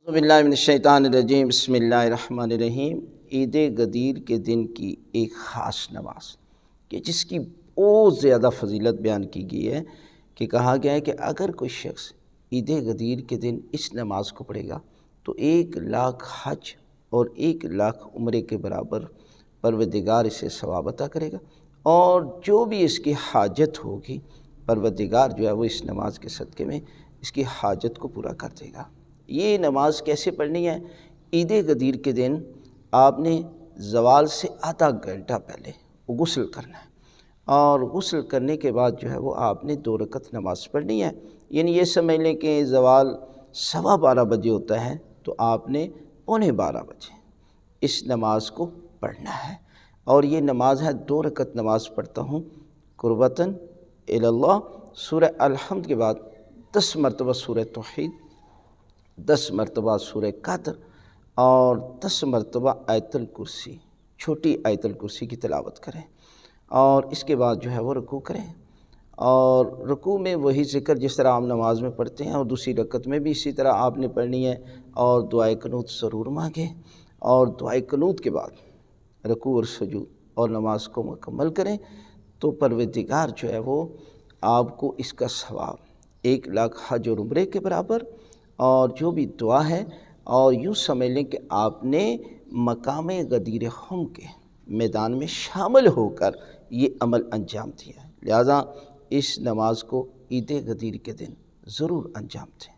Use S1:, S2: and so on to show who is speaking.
S1: اعوذ باللہ من الشیطان الرجیم، بسم اللہ الرحمن الرحیم۔ عید غدیر کے دن کی ایک خاص نماز کہ جس کی بہت زیادہ فضیلت بیان کی گئی ہے کہ کہا گیا ہے کہ اگر کوئی شخص عید غدیر کے دن اس نماز کو پڑھے گا تو 1,00,000 حج اور 1,00,000 عمرے کے برابر پروردگار اسے ثواب عطا کرے گا، اور جو بھی اس کی حاجت ہوگی پروردگار جو ہے وہ اس نماز کے صدقے میں اس کی حاجت کو پورا کر دے گا۔ یہ نماز کیسے پڑھنی ہے؟ عید غدیر کے دن آپ نے زوال سے آدھا گھنٹہ پہلے غسل کرنا ہے، اور غسل کرنے کے بعد جو ہے وہ آپ نے 2 رکعت نماز پڑھنی ہے۔ یعنی یہ سمجھ لیں کہ زوال 12:15 بجے ہوتا ہے تو آپ نے 11:45 بجے اس نماز کو پڑھنا ہے، اور یہ نماز ہے 2 رکعت نماز پڑھتا ہوں قربتاً اللہ۔ سورہ الحمد کے بعد 10 مرتبہ سورہ توحید، 10 مرتبہ سورہ قدر اور 10 مرتبہ آیت الکرسی، چھوٹی آیت الکرسی کی تلاوت کریں، اور اس کے بعد جو ہے وہ رکوع کریں، اور رکوع میں وہی ذکر جس طرح عام نماز میں پڑھتے ہیں، اور دوسری رکعت میں بھی اسی طرح آپ نے پڑھنی ہے، اور دعائے قنوت ضرور مانگیں، اور دعائے قنوت کے بعد رکوع اور سجود اور نماز کو مکمل کریں تو پروردگار جو ہے وہ آپ کو اس کا ثواب 1,00,000 حج اور عمرے کے برابر، اور جو بھی دعا ہے، اور یوں سمجھ لیں کہ آپ نے مقام غدیر خم کے میدان میں شامل ہو کر یہ عمل انجام دیا ہے، لہذا اس نماز کو عید غدیر کے دن ضرور انجام دیں۔